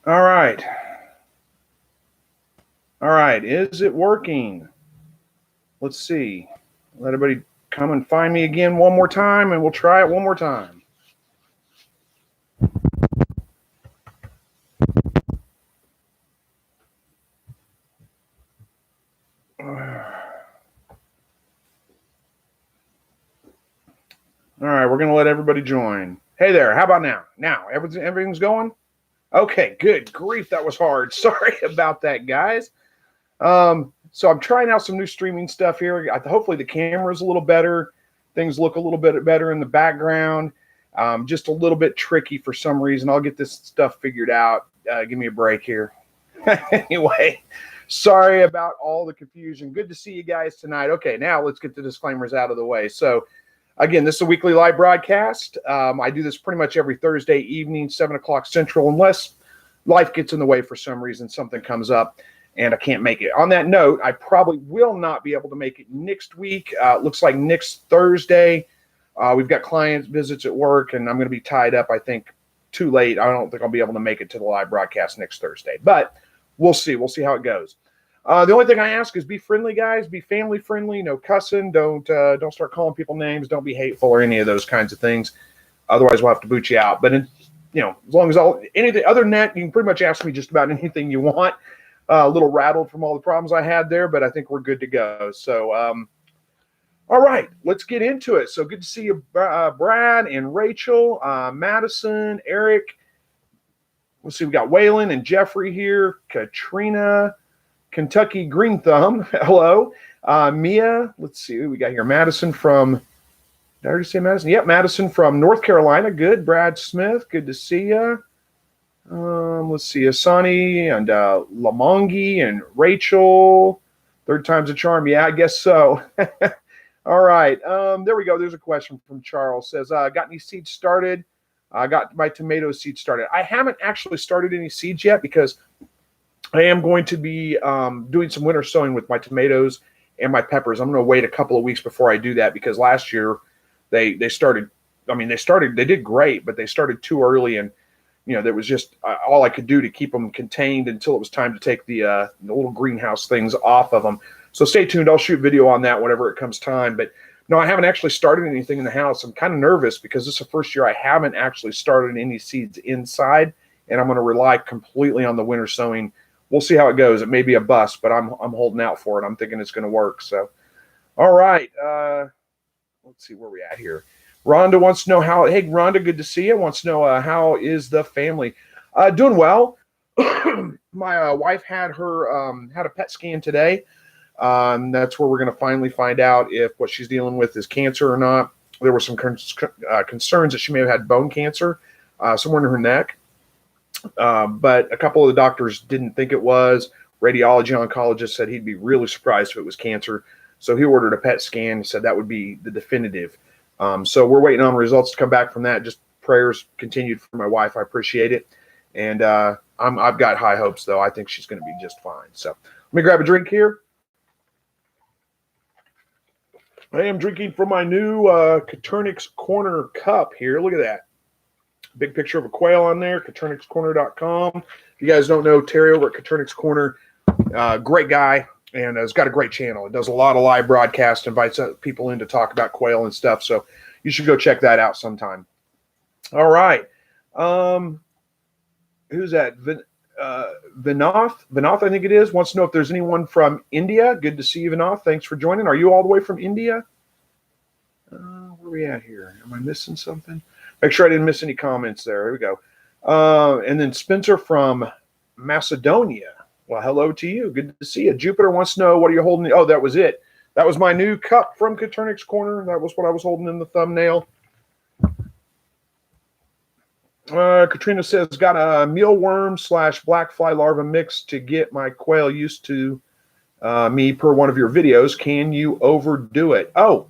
All right. All right. Is it working? Let's see. Let everybody come and find me again one more time, and we'll try it one more time. All right, we're going to let everybody join. Hey there, how about now? Now, everything's going? Okay, good grief, that was hard. Sorry about that, guys. So I'm trying out some new streaming stuff here. Hopefully the camera's a little better. Things look a little bit better in the background. Just a little bit tricky for some reason. I'll get this stuff figured out. Give me a break here. Anyway, sorry about all the confusion. Good to see you guys tonight. Okay, now let's get the disclaimers out of the way. So, again, this is a weekly live broadcast. I do this pretty much every Thursday evening, 7 o'clock Central, unless life gets in the way for some reason, something comes up, and I can't make it. On that note, I probably will not be able to make it next week. It looks like next Thursday. We've got client visits at work, and I'm going to be tied up, I think, too late. I don't think I'll be able to make it to the live broadcast next Thursday. But we'll see. We'll see how it goes. The only thing I ask is be friendly, guys. Be family friendly. No cussing. Don't start calling people names. Don't be hateful or any of those kinds of things. Otherwise, we'll have to boot you out. But as long as anything other than that, you can pretty much ask me just about anything you want. A little rattled from all the problems I had there, but I think we're good to go. So, all right, let's get into it. So good to see you, Brad and Rachel, Madison, Eric. Let's see, we got Waylon and Jeffrey here, Katrina, Kentucky Green Thumb. Hello. Mia, let's see who we got here. Madison from, did I already say Madison? Yep, Madison from North Carolina. Good. Brad Smith, good to see you. Let's see, Asani and Lamongi and Rachel. Third time's a charm. Yeah, I guess so. All right. There we go. There's a question from Charles. Says, got any seeds started? I got my tomato seeds started. I haven't actually started any seeds yet because I am going to be doing some winter sowing with my tomatoes and my peppers. I'm going to wait a couple of weeks before I do that because last year they started. They did great, but they started too early, and there was just all I could do to keep them contained until it was time to take the little greenhouse things off of them. So stay tuned. I'll shoot video on that whenever it comes time. But no, I haven't actually started anything in the house. I'm kind of nervous because this is the first year I haven't actually started any seeds inside, and I'm going to rely completely on the winter sowing. We'll see how it goes. It may be a bust, but I'm holding out for it. I'm thinking it's going to work. So, all right. Let's see where we at here. Rhonda wants to know how. Hey, Rhonda, good to see you. Wants to know how is the family? Doing well. My wife had a PET scan today. That's where we're going to finally find out if what she's dealing with is cancer or not. There were some concerns that she may have had bone cancer somewhere in her neck. But a couple of the doctors didn't think it was. Radiology oncologist said he'd be really surprised if it was cancer. So he ordered a PET scan and said that would be the definitive. So we're waiting on results to come back from that. Just prayers continued for my wife. I appreciate it. And I've got high hopes, though. I think she's going to be just fine. So let me grab a drink here. I am drinking from my new Caternix Corner cup here. Look at that. Big picture of a quail on there, caternixcorner.com. If you guys don't know, Terry over at Caternix Corner, great guy, and has got a great channel. It does a lot of live broadcasts, invites people in to talk about quail and stuff, so you should go check that out sometime. All right. Who's that? Vinoth, I think it is, wants to know if there's anyone from India. Good to see you, Vinoth. Thanks for joining. Are you all the way from India? Where are we at here? Am I missing something? Make sure I didn't miss any comments there. Here we go. And then Spencer from Macedonia. Well, hello to you. Good to see you. Jupiter wants to know, what are you holding? Oh, that was it. That was my new cup from Caternix Corner. That was what I was holding in the thumbnail. Katrina says, got a mealworm / black fly larva mix to get my quail used to me per one of your videos. Can you overdo it? Oh,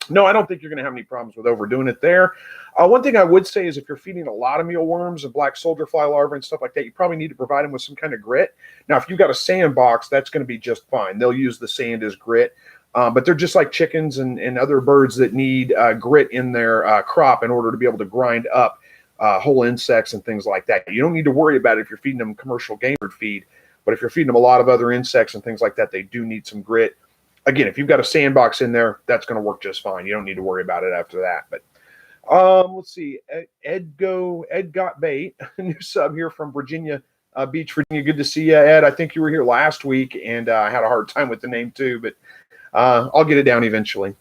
no, I don't think you're going to have any problems with overdoing it there. One thing I would say is if you're feeding a lot of mealworms and black soldier fly larvae and stuff like that, you probably need to provide them with some kind of grit. Now, if you've got a sandbox, that's going to be just fine. They'll use the sand as grit. But they're just like chickens and other birds that need grit in their crop in order to be able to grind up whole insects and things like that. You don't need to worry about it if you're feeding them commercial game bird feed, but if you're feeding them a lot of other insects and things like that, they do need some grit. Again, if you've got a sandbox in there, that's going to work just fine. You don't need to worry about it after that. But let's see. Ed got bait. A new sub here from Virginia Beach, Virginia. Good to see you, Ed. I think you were here last week, and I had a hard time with the name too, but I'll get it down eventually.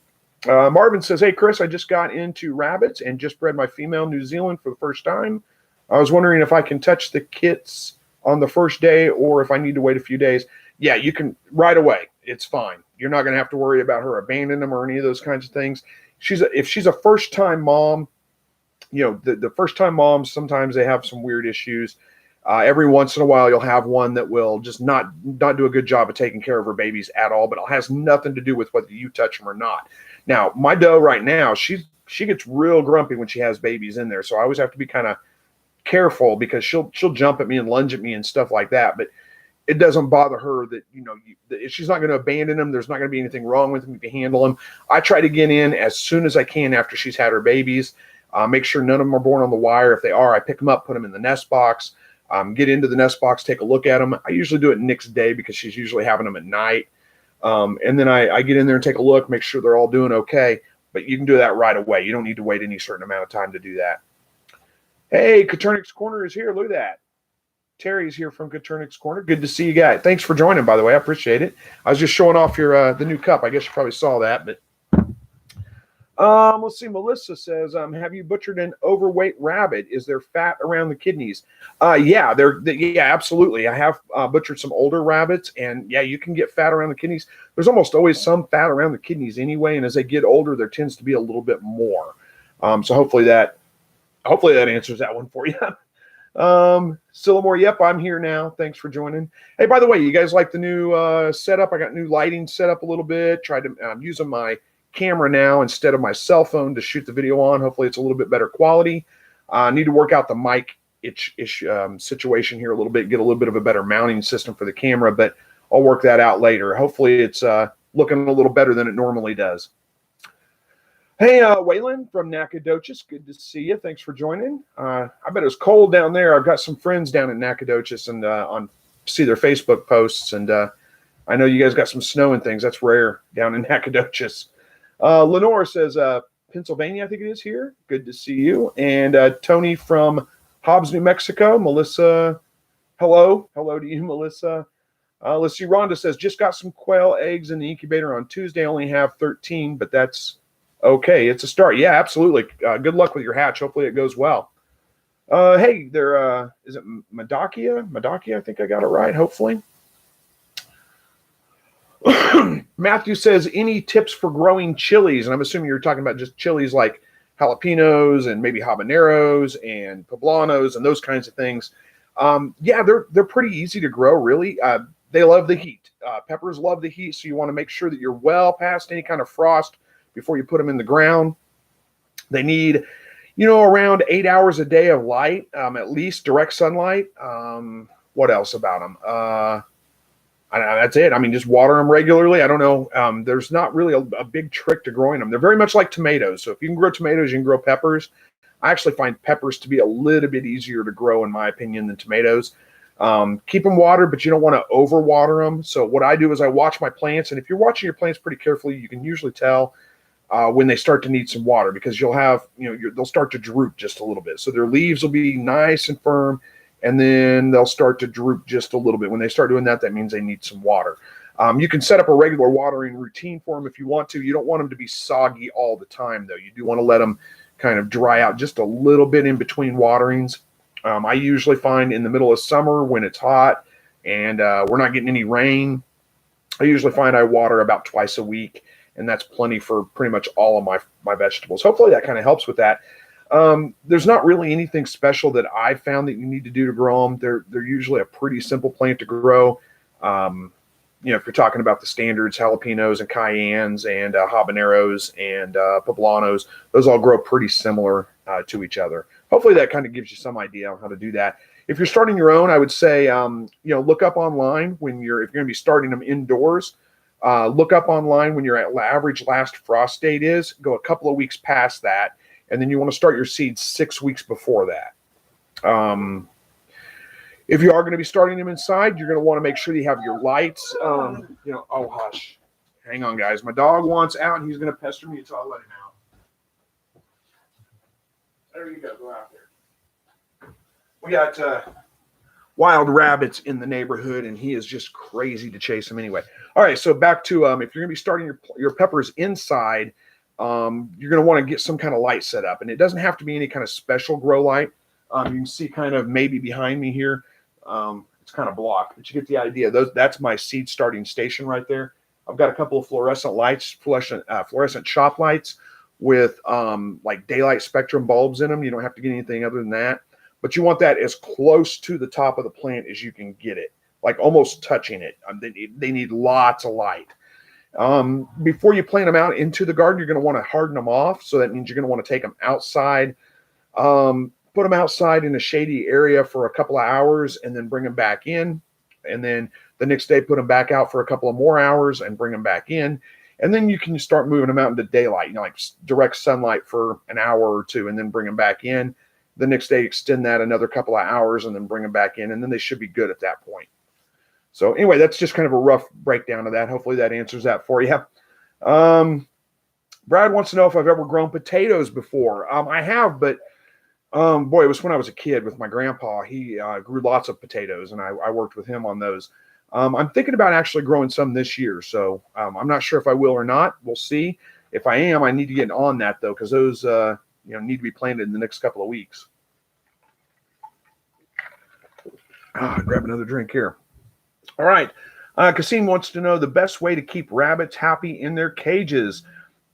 Marvin says, hey, Chris, I just got into rabbits and just bred my female New Zealand for the first time. I was wondering if I can touch the kits on the first day or if I need to wait a few days. Yeah, you can right away. It's fine. You're not going to have to worry about her abandoning them or any of those kinds of things. If she's a first-time mom, the first-time moms, sometimes they have some weird issues. Every once in a while, you'll have one that will just not do a good job of taking care of her babies at all, but it has nothing to do with whether you touch them or not. Now, my doe right now, she gets real grumpy when she has babies in there, so I always have to be kind of careful because she'll jump at me and lunge at me and stuff like that, but it doesn't bother her that, she's not going to abandon them. There's not going to be anything wrong with them if you handle them. I try to get in as soon as I can after she's had her babies, make sure none of them are born on the wire. If they are, I pick them up, put them in the nest box, get into the nest box, take a look at them. I usually do it next day because she's usually having them at night. And then I get in there and take a look, make sure they're all doing okay. But you can do that right away. You don't need to wait any certain amount of time to do that. Hey, Katernik's Corner is here. Look at that. Terry's here from Katernik's Corner. Good to see you guys. Thanks for joining, by the way. I appreciate it. I was just showing off your the new cup. I guess you probably saw that. But let's see. Melissa says, have you butchered an overweight rabbit? Is there fat around the kidneys? Yeah, absolutely. I have butchered some older rabbits, and yeah, you can get fat around the kidneys. There's almost always some fat around the kidneys anyway, and as they get older, there tends to be a little bit more. So hopefully that answers that one for you. Sillamore, yep, I'm here now. Thanks for joining. Hey, by the way, you guys like the new setup? I got new lighting set up a little bit. Tried to using my camera now instead of my cell phone to shoot the video on. Hopefully it's a little bit better quality. I need to work out the mic situation here a little bit, get a little bit of a better mounting system for the camera, but I'll work that out later. Hopefully it's looking a little better than it normally does. Hey, Waylon from Nacogdoches. Good to see you. Thanks for joining. I bet it's cold down there. I've got some friends down in Nacogdoches and see their Facebook posts, and I know you guys got some snow and things. That's rare down in Nacogdoches. Lenore says, Pennsylvania, I think it is here. Good to see you. And Tony from Hobbs, New Mexico. Melissa, hello. Hello to you, Melissa. Let's see. Rhonda says, just got some quail eggs in the incubator on Tuesday. Only have 13, but that's okay. It's a start. Yeah, absolutely. Good luck with your hatch. Hopefully it goes well. Hey, there, is it Madakia? Madakia, I think I got it right, hopefully. Matthew says, any tips for growing chilies? And I'm assuming you're talking about just chilies like jalapenos and maybe habaneros and poblanos and those kinds of things. Yeah, they're pretty easy to grow, really. They love the heat. Peppers love the heat, so you want to make sure that you're well past any kind of frost before you put them in the ground. They need, around 8 hours a day of light, at least direct sunlight. What else about them? That's it. I mean, just water them regularly. I don't know. There's not really a big trick to growing them. They're very much like tomatoes. So if you can grow tomatoes, you can grow peppers. I actually find peppers to be a little bit easier to grow, in my opinion, than tomatoes. Keep them watered, but you don't want to overwater them. So what I do is I watch my plants. And if you're watching your plants pretty carefully, you can usually tell when they start to need some water, because you'll have, they'll start to droop just a little bit. So their leaves will be nice and firm, and then they'll start to droop just a little bit. When they start doing that, that means they need some water. You can set up a regular watering routine for them if you want to. You don't want them to be soggy all the time, though. You do want to let them kind of dry out just a little bit in between waterings. I usually find in the middle of summer when it's hot and we're not getting any rain, I usually find I water about twice a week, and that's plenty for pretty much all of my vegetables. Hopefully that kind of helps with that. There's not really anything special that I found that you need to do to grow them. They're usually a pretty simple plant to grow. If you're talking about the standards, jalapenos and cayennes and habaneros and poblanos, those all grow pretty similar to each other. Hopefully that kind of gives you some idea on how to do that. If you're starting your own, I would say, look up online if you're going to be starting them indoors. Look up online when your average last frost date is. Go a couple of weeks past that, and then you want to start your seeds 6 weeks before that. If you are going to be starting them inside, you're going to want to make sure you have your lights. Oh hush. Hang on, guys. My dog wants out, and he's going to pester me until I let him out. There you go. Go out there. We got wild rabbits in the neighborhood, and he is just crazy to chase them anyway. All right, so back to if you're going to be starting your peppers inside, you're going to want to get some kind of light set up, and it doesn't have to be any kind of special grow light. You can see kind of maybe behind me here. It's kind of blocked, but you get the idea. That's my seed starting station right there. I've got a couple of fluorescent lights, fluorescent shop lights with like daylight spectrum bulbs in them. You don't have to get anything other than that, but you want that as close to the top of the plant as you can get it, like almost touching it. They need lots of light. Before you plant them out into the garden, you're going to want to harden them off. So that means you're going to want to take them outside, put them outside in a shady area for a couple of hours, and then bring them back in. And then the next day, put them back out for a couple of more hours and bring them back in. And then you can start moving them out into daylight, like direct sunlight for an hour or two, and then bring them back in. The next day, extend that another couple of hours and then bring them back in. And then they should be good at that point. So anyway, that's just kind of a rough breakdown of that. Hopefully that answers that for you. Brad wants to know if I've ever grown potatoes before. I have, but boy, it was when I was a kid with my grandpa. He grew lots of potatoes, and I worked with him on those. I'm thinking about actually growing some this year, so I'm not sure if I will or not. We'll see. If I am, I need to get on that though, because those need to be planted in the next couple of weeks. Grab another drink here. All right. Kasim wants to know the best way to keep rabbits happy in their cages.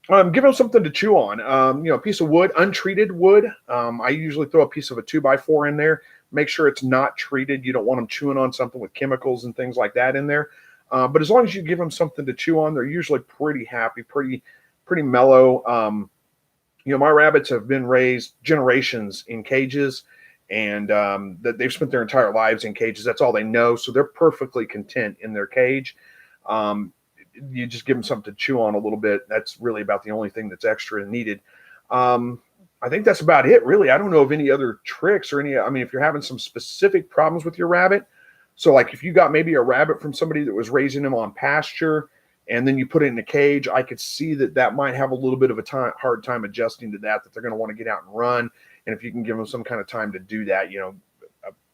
Give them something to chew on. A piece of wood, untreated wood. I usually throw a piece of a 2x4 in there. Make sure it's not treated. You don't want them chewing on something with chemicals and things like that in there. But as long as you give them something to chew on, they're usually pretty happy, pretty mellow. My rabbits have been raised generations in cages, and that they've spent their entire lives in cages. That's all they know. So they're perfectly content in their cage. You just give them something to chew on a little bit. That's really about the only thing that's extra needed. I think that's about it, really. I don't know of any other tricks or if you're having some specific problems with your rabbit. So like if you got maybe a rabbit from somebody that was raising them on pasture and then you put it in a cage, I could see that might have a little bit of a hard time adjusting to that they're going to want to get out and run. And if you can give them some kind of time to do that, a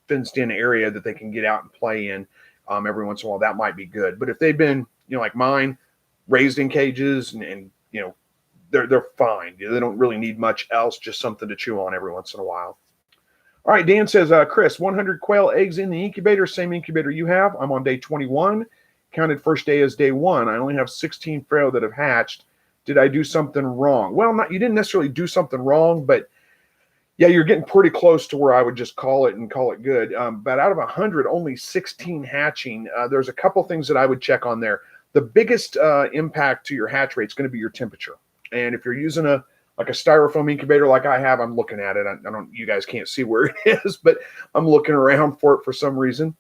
fenced in area that they can get out and play in every once in a while, that might be good. But if they've been, like mine, raised in cages and they're fine. They don't really need much else, just something to chew on every once in a while. All right, Dan says, Chris, 100 quail eggs in the incubator, same incubator you have. I'm on day 21. Counted first day as day 1. I only have 16 quail that have hatched. Did I do something wrong? Well, you didn't necessarily do something wrong, but yeah, you're getting pretty close to where I would just call it good. But out of 100, only 16 hatching. There's a couple things that I would check on there. The biggest impact to your hatch rate is going to be your temperature. And if you're using a styrofoam incubator like I have, I'm looking at it. You guys can't see where it is, but I'm looking around for it for some reason.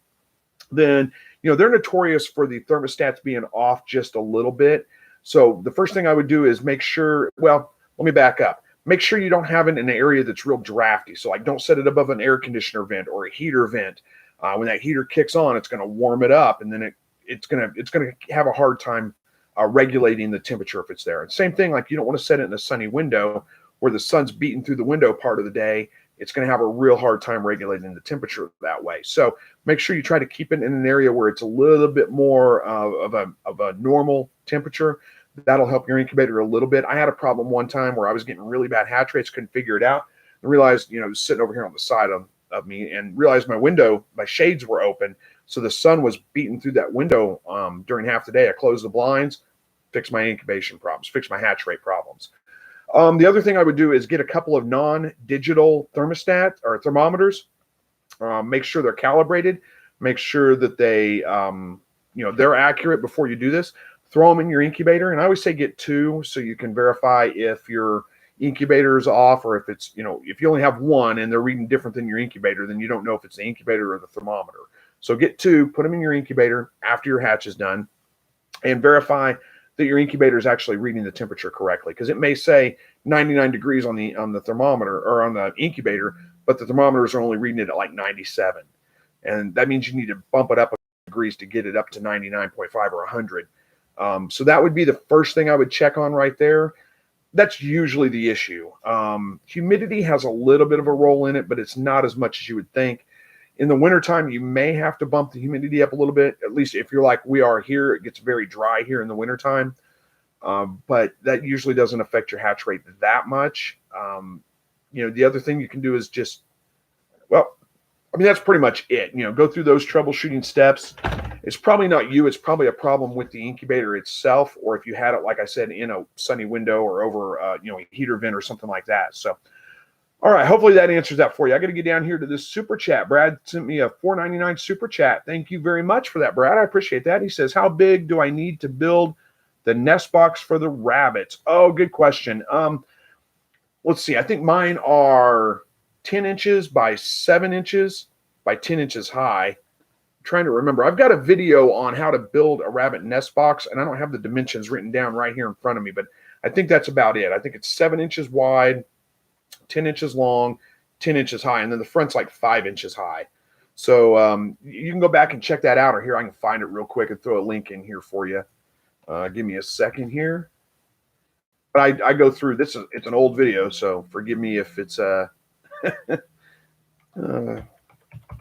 Then, they're notorious for the thermostats being off just a little bit. So the first thing I would do is make sure, let me back up. Make sure you don't have it in an area that's real drafty. So don't set it above an air conditioner vent or a heater vent. When that heater kicks on, it's going to warm it up, and then it's going to have a hard time regulating the temperature if it's there. And same thing, you don't want to set it in a sunny window where the sun's beating through the window part of the day. It's going to have a real hard time regulating the temperature that way. So make sure you try to keep it in an area where it's a little bit more of a normal temperature. That'll help your incubator a little bit. I had a problem one time where I was getting really bad hatch rates, couldn't figure it out, and realized, I was sitting over here on the side of me and realized my shades were open. So the sun was beating through that window during half the day. I closed the blinds, fixed my incubation problems, fixed my hatch rate problems. The other thing I would do is get a couple of non-digital thermostat or thermometers. Make sure they're calibrated. Make sure that they're accurate before you do this. Throw them in your incubator, and I always say get 2 so you can verify if your incubator is off, or if it's if you only have 1 and they're reading different than your incubator, then you don't know if it's the incubator or the thermometer. So get 2, put them in your incubator after your hatch is done, and verify that your incubator is actually reading the temperature correctly, because it may say 99 degrees on the thermometer or on the incubator, but the thermometers are only reading it at like 97, and that means you need to bump it up a degrees to get it up to 99.5 or 100. So that would be the first thing I would check on right there. That's usually the issue. Humidity has a little bit of a role in it, but it's not as much as you would think. In the wintertime, you may have to bump the humidity up a little bit, at least if you're like we are here. It gets very dry here in the wintertime, but that usually doesn't affect your hatch rate that much. The other thing you can do is just, well, I mean, that's pretty much it. Go through those troubleshooting steps. It's probably not you. It's probably a problem with the incubator itself, or if you had it, like I said, in a sunny window or over, a heater vent or something like that. So, all right, hopefully that answers that for you. I got to get down here to this super chat. Brad sent me a $4.99 super chat. Thank you very much for that, Brad. I appreciate that. He says, how big do I need to build the nest box for the rabbits? Oh, good question. Let's see. I think mine are 10 inches by 7 inches by 10 inches high. I'm trying to remember. I've got a video on how to build a rabbit nest box, and I don't have the dimensions written down right here in front of me, but I think that's about it. I think it's 7 inches wide, 10 inches long, 10 inches high, and then the front's like 5 inches high. So you can go back and check that out, or here I can find it real quick and throw a link in here for you. Give me a second here. But I go through this. It's an old video, so forgive me if it's if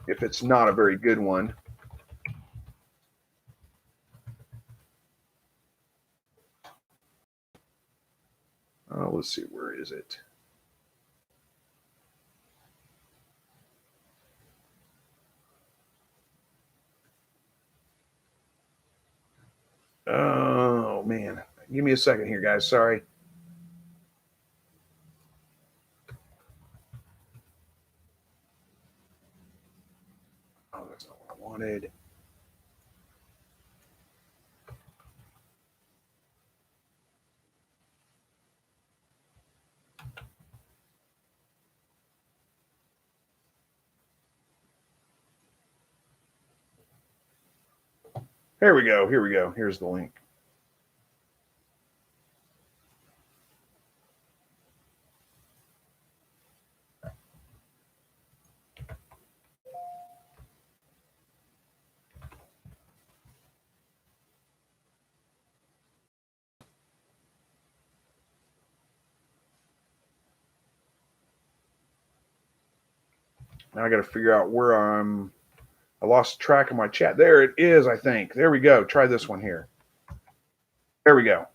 it's not a very good one. Let's see, where is it? Oh, man. Give me a second here, guys. Sorry. Oh, that's not what I wanted. Here we go. Here we go. Here's the link. Now I got to figure out where I lost track of my chat. There it is, I think. There we go. Try this one here. There we go.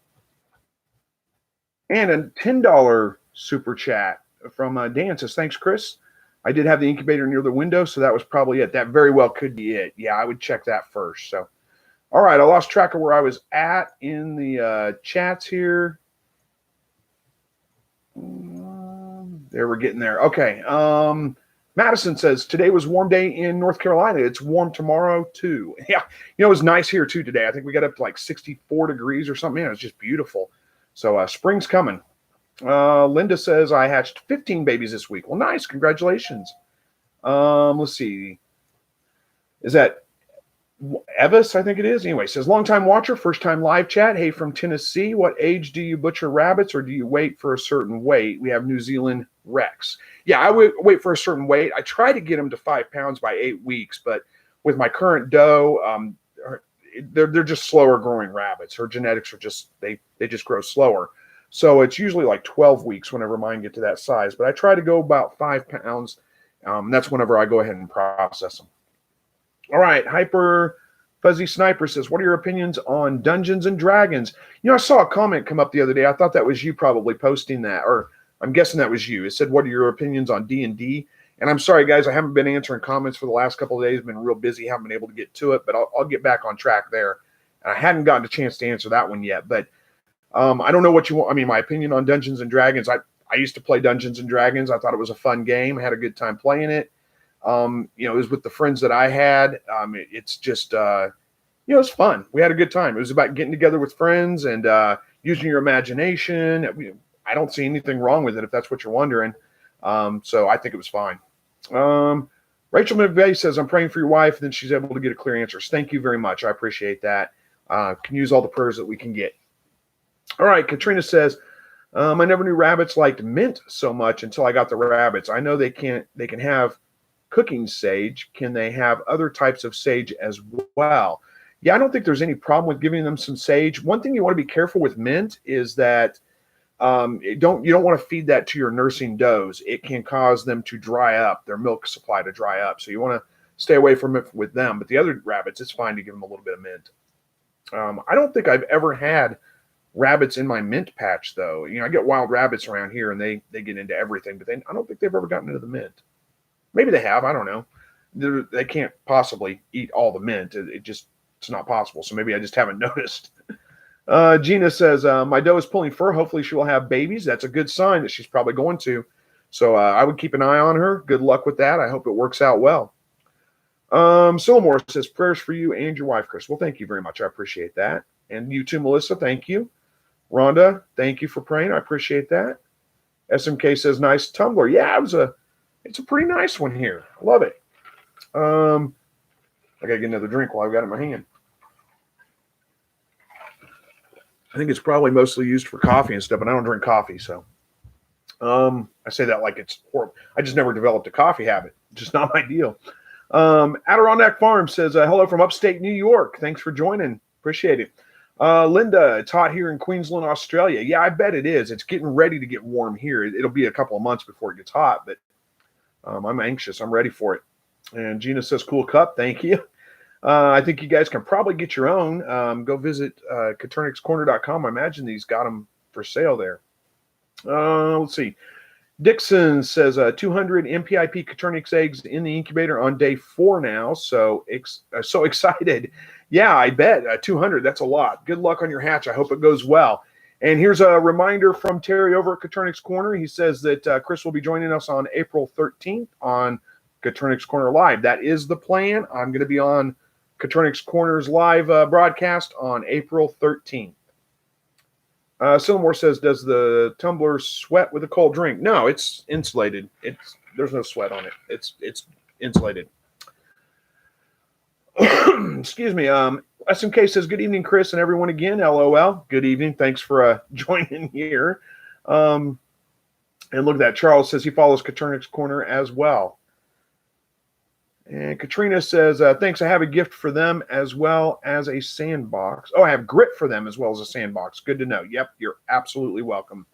And a $10 super chat from Dan says, thanks, Chris. I did have the incubator near the window, so that was probably it. That very well could be it. Yeah, I would check that first. So, all right, I lost track of where I was at in the chats here. There, we're getting there. Okay. Madison says, today was a warm day in North Carolina. It's warm tomorrow, too. Yeah, it was nice here, too, today. I think we got up to like 64 degrees or something. Man, it was just beautiful. So spring's coming. Linda says, I hatched 15 babies this week. Well, nice. Congratulations. Let's see. Is that Evis? I think it is. Anyway, says, long-time watcher, first-time live chat. Hey, from Tennessee. What age do you butcher rabbits, or do you wait for a certain weight? We have New Zealand Rex. Yeah, I would wait for a certain weight. I try to get them to 5 pounds by 8 weeks, but with my current doe, they're just slower growing rabbits. Her genetics are just, they just grow slower. So it's usually like 12 weeks whenever mine get to that size, but I try to go about 5 pounds. That's whenever I go ahead and process them. All right, Hyper Fuzzy Sniper says, what are your opinions on Dungeons and Dragons? I saw a comment come up the other day. I thought that was you probably posting that, or I'm guessing that was you. It said, what are your opinions on D&D? And I'm sorry, guys, I haven't been answering comments for the last couple of days. Been real busy, haven't been able to get to it, but I'll get back on track there. And I hadn't gotten a chance to answer that one yet, but I don't know what you want. I mean, my opinion on Dungeons and Dragons, I used to play Dungeons and Dragons. I thought it was a fun game. I had a good time playing it. It was with the friends that I had. It's just, it's fun. We had a good time. It was about getting together with friends and using your imagination. I don't see anything wrong with it if that's what you're wondering. So I think it was fine. Rachel McVeigh says, I'm praying for your wife, and then she's able to get a clear answer. Thank you very much. I appreciate that. Can use all the prayers that we can get. All right, Katrina says, I never knew rabbits liked mint so much until I got the rabbits. I know they can have cooking sage. Can they have other types of sage as well? Yeah, I don't think there's any problem with giving them some sage. One thing you want to be careful with mint is that you don't want to feed that to your nursing does. It can cause them to dry up, their milk supply to dry up. So you want to stay away from it with them. But the other rabbits, it's fine to give them a little bit of mint. I don't think I've ever had rabbits in my mint patch though. I get wild rabbits around here and they get into everything, but I don't think they've ever gotten into the mint. Maybe they have. I don't know. They can't possibly eat all the mint. It's not possible. So maybe I just haven't noticed. Gina says, my doe is pulling fur. Hopefully she will have babies. That's a good sign that she's probably going to. So I would keep an eye on her. Good luck with that. I hope it works out well. Silmore says, prayers for you and your wife, Chris. Well, thank you very much. I appreciate that. And you too, Melissa. Thank you. Rhonda, thank you for praying. I appreciate that. SMK says, nice tumbler. Yeah, it's a pretty nice one here. I love it. I got to get another drink while I've got it in my hand. I think it's probably mostly used for coffee and stuff, but I don't drink coffee. So I say that like it's horrible. I just never developed a coffee habit. Just not my deal. Adirondack Farm says, hello from upstate New York. Thanks for joining. Appreciate it. Linda, it's hot here in Queensland, Australia. Yeah, I bet it is. It's getting ready to get warm here. It'll be a couple of months before it gets hot, but I'm anxious. I'm ready for it. And Gina says, cool cup. Thank you. I think you guys can probably get your own. Go visit CaternixCorner.com. I imagine these got them for sale there. Let's see. Dixon says 200 MPIP Caternix eggs in the incubator on day 4 now. So excited. Yeah, I bet 200. That's a lot. Good luck on your hatch. I hope it goes well. And here's a reminder from Terry over at Caternix Corner. He says that Chris will be joining us on April 13th on Caternix Corner Live. That is the plan. I'm going to be on Caternix Corner's live broadcast on April 13th. Silmore says, does the tumbler sweat with a cold drink? No, it's insulated. There's no sweat on it. It's insulated. Excuse me. SMK says, good evening, Chris, and everyone again. LOL. Good evening. Thanks for joining here. And look at that. Charles says he follows Caternix Corner as well. And Katrina says, thanks. I have a gift for them as well as a sandbox. Oh, I have grit for them as well as a sandbox. Good to know. Yep, you're absolutely welcome.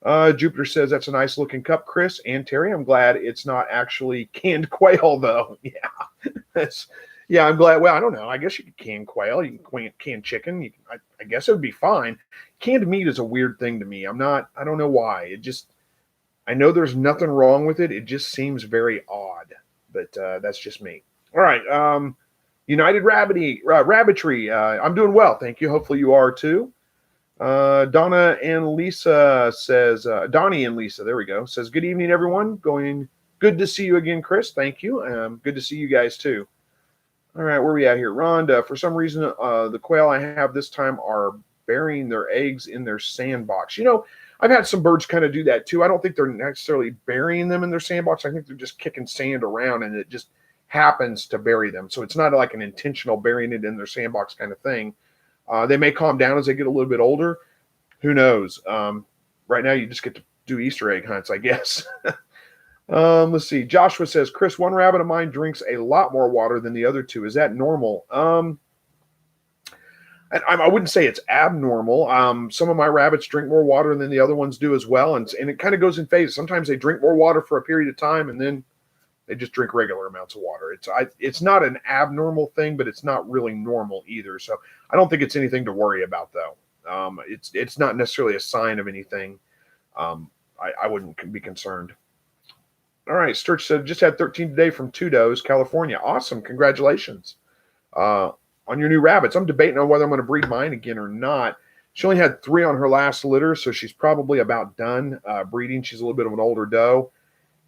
Jupiter says, that's a nice looking cup, Chris and Terry. I'm glad it's not actually canned quail, though. Yeah, I'm glad. Well, I don't know. I guess you could can quail. You can can chicken. I guess it would be fine. Canned meat is a weird thing to me. I don't know why. I know there's nothing wrong with it. It just seems very odd. But that's just me. All right. United Rabbitry. I'm doing well. Thank you. Hopefully you are too. Donna and Lisa says, Donnie and Lisa, there we go. Says, good evening, everyone. Good to see you again, Chris. Thank you. Good to see you guys too. All right. Where are we at here? Rhonda, for some reason, the quail I have this time are burying their eggs in their sandbox. I've had some birds kind of do that too. I don't think they're necessarily burying them in their sandbox. I think they're just kicking sand around and it just happens to bury them. So it's not like an intentional burying it in their sandbox kind of thing. They may calm down as they get a little bit older. Who knows? Right now you just get to do Easter egg hunts, I guess. Let's see. Joshua says, Chris, one rabbit of mine drinks a lot more water than the other two. Is that normal? I wouldn't say it's abnormal. Some of my rabbits drink more water than the other ones do as well. And it kind of goes in phases. Sometimes they drink more water for a period of time and then they just drink regular amounts of water. It's not an abnormal thing, but it's not really normal either. So I don't think it's anything to worry about though. It's not necessarily a sign of anything. I wouldn't be concerned. All right. Sturch said, just had 13 today from Tudos, California. Awesome. Congratulations. On your new rabbits. I'm debating on whether I'm going to breed mine again or not. She only had 3 on her last litter, so she's probably about done breeding. She's a little bit of an older doe,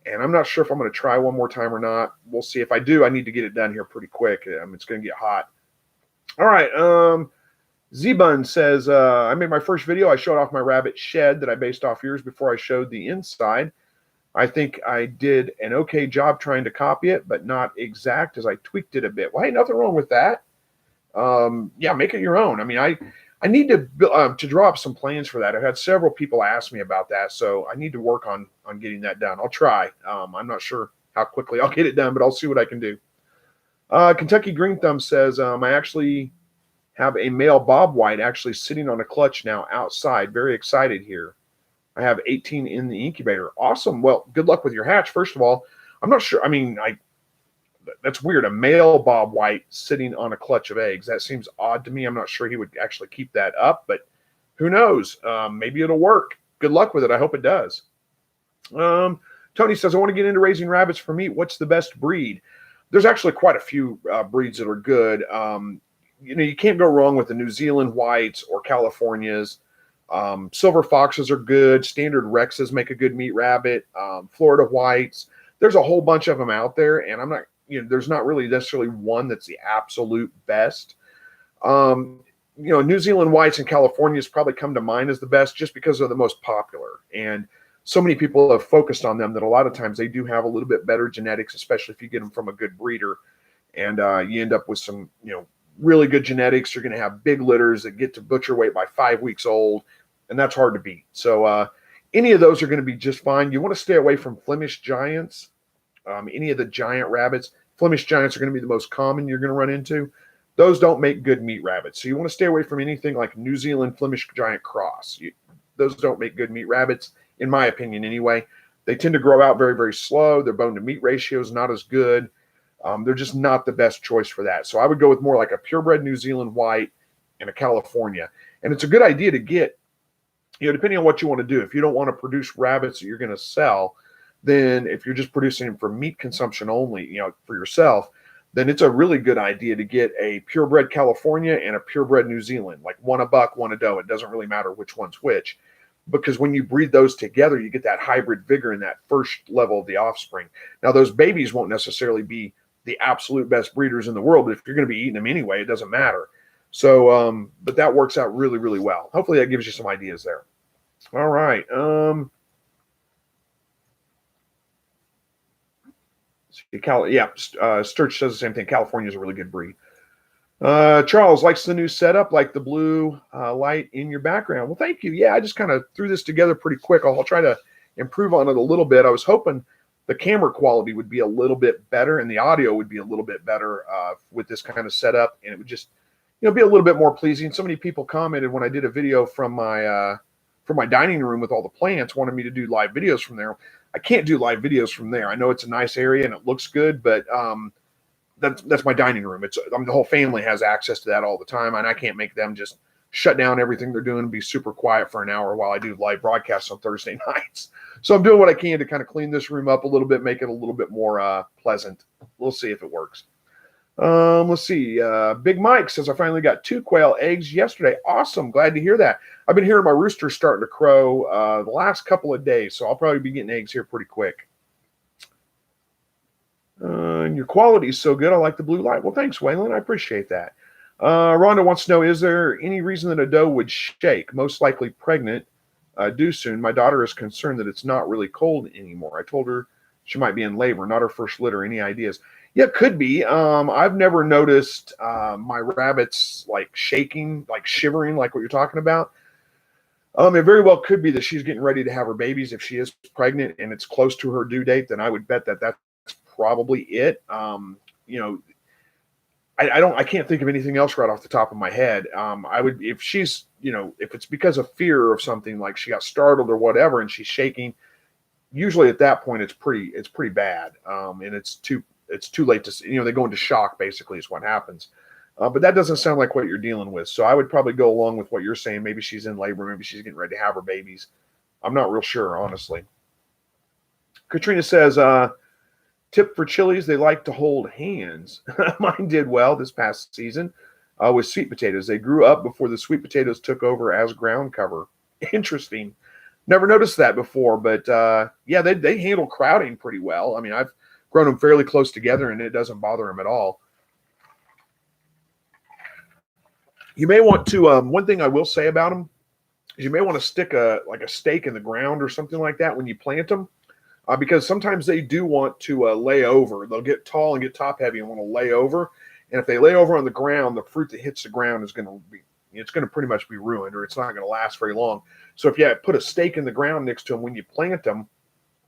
and I'm not sure if I'm going to try one more time or not. We'll see. If I do, I need to get it done here pretty quick. It's going to get hot. All right. Z-Bun says, I made my first video. I showed off my rabbit shed that I based off yours before I showed the inside. I think I did an okay job trying to copy it, but not exact as I tweaked it a bit. Well, hey, nothing wrong with that. Yeah, make it your own. I mean, I I need to draw up some plans for that. I've had several people ask me about that, so I need to work on getting that done. I'll try. I'm not sure how quickly I'll get it done, but I'll see what I can do. Kentucky Green Thumb says, I actually have a male Bob White actually sitting on a clutch now outside. Very excited here. I have 18 in the incubator. Awesome. Well, good luck with your hatch. First of all, I'm not sure. I mean, that's weird. A male Bob White sitting on a clutch of eggs. That seems odd to me. I'm not sure he would actually keep that up, but who knows? Maybe it'll work. Good luck with it. I hope it does. Tony says, I want to get into raising rabbits for meat. What's the best breed? There's actually quite a few breeds that are good. You can't go wrong with the New Zealand Whites or Californias. Silver Foxes are good. Standard Rexes make a good meat rabbit. Florida Whites. There's a whole bunch of them out there, and I'm not, there's not really necessarily one that's the absolute best. New Zealand Whites and Californias probably come to mind as the best just because they're the most popular. And so many people have focused on them that a lot of times they do have a little bit better genetics, especially if you get them from a good breeder. And you end up with some, really good genetics. You're going to have big litters that get to butcher weight by 5 weeks old, and that's hard to beat. So any of those are going to be just fine. You want to stay away from Flemish Giants, any of the giant rabbits. Flemish Giants are going to be the most common you're going to run into. Those don't make good meat rabbits. So you want to stay away from anything like New Zealand Flemish Giant Cross. Those don't make good meat rabbits, in my opinion anyway. They tend to grow out very, very slow. Their bone to meat ratio is not as good. They're just not the best choice for that. So I would go with more like a purebred New Zealand White and a California. And it's a good idea to get, depending on what you want to do. If you don't want to produce rabbits that you're going to sell, then if you're just producing them for meat consumption only, for yourself, then it's a really good idea to get a purebred California and a purebred New Zealand, like one a buck, one a doe. It doesn't really matter which one's which, because when you breed those together, you get that hybrid vigor in that first level of the offspring. Now, those babies won't necessarily be the absolute best breeders in the world, but if you're going to be eating them anyway, it doesn't matter. So, but that works out really, really well. Hopefully that gives you some ideas there. All right. Sturch says the same thing. California is a really good breed. Charles likes the new setup, like the blue light in your background. Well, thank you. Yeah, I just kind of threw this together pretty quick. I'll try to improve on it a little bit. I was hoping the camera quality would be a little bit better and the audio would be a little bit better with this kind of setup, and it would just be a little bit more pleasing. So many people commented when I did a video from my dining room with all the plants, wanted me to do live videos from there. I can't do live videos from there. I know it's a nice area and it looks good, but that's my dining room. The whole family has access to that all the time, and I can't make them just shut down everything they're doing and be super quiet for an hour while I do live broadcasts on Thursday nights. So I'm doing what I can to kind of clean this room up a little bit, make it a little bit more pleasant. We'll see if it works. Let's see. Big Mike says, I finally got 2 quail eggs yesterday. Awesome. Glad to hear that. I've been hearing my rooster starting to crow the last couple of days, so I'll probably be getting eggs here pretty quick. And your quality is so good. I like the blue light. Well, thanks, Waylon. I appreciate that. Rhonda wants to know, is there any reason that a doe would shake? Most likely pregnant, due soon. My daughter is concerned that it's not really cold anymore. I told her she might be in labor, not her first litter. Any ideas? Yeah, it could be. I've never noticed my rabbits like shaking, like shivering, like what you're talking about. It very well could be that she's getting ready to have her babies. If she is pregnant and it's close to her due date, then I would bet that that's probably it. I can't think of anything else right off the top of my head. I would, if she's, if it's because of fear of something, like she got startled or whatever, and she's shaking, usually at that point it's pretty bad. And it's too late to, they go into shock basically is what happens. But that doesn't sound like what you're dealing with. So I would probably go along with what you're saying. Maybe she's in labor. Maybe she's getting ready to have her babies. I'm not real sure, honestly. Katrina says, tip for chilies, they like to hold hands. Mine did well this past season with sweet potatoes. They grew up before the sweet potatoes took over as ground cover. Interesting. Never noticed that before, but yeah, they handle crowding pretty well. I mean, I've grown them fairly close together and it doesn't bother them at all. You may want to, one thing I will say about them is you may want to stick a stake in the ground or something like that when you plant them. Because sometimes they do want to lay over. They'll get tall and get top heavy and want to lay over. And if they lay over on the ground, the fruit that hits the ground is going to be It's going to pretty much be ruined, or it's not going to last very long. So if you put a stake in the ground next to them when you plant them,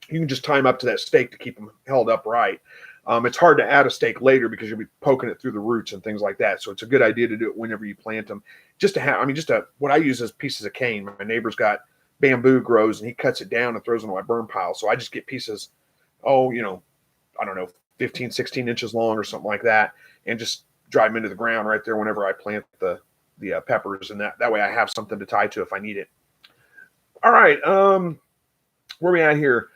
you can just tie them up to that stake to keep them held upright. It's hard to add a stake later because you'll be poking it through the roots and things like that. So it's a good idea to do it whenever you plant them. Just to have, what I use is pieces of cane. My neighbor's got bamboo grows and he cuts it down and throws it on my burn pile. So I just get pieces, I don't know, 15, 16 inches long or something like that, and just drive them into the ground right there whenever I plant the peppers, and that way I have something to tie to if I need it. All right, where are we at here?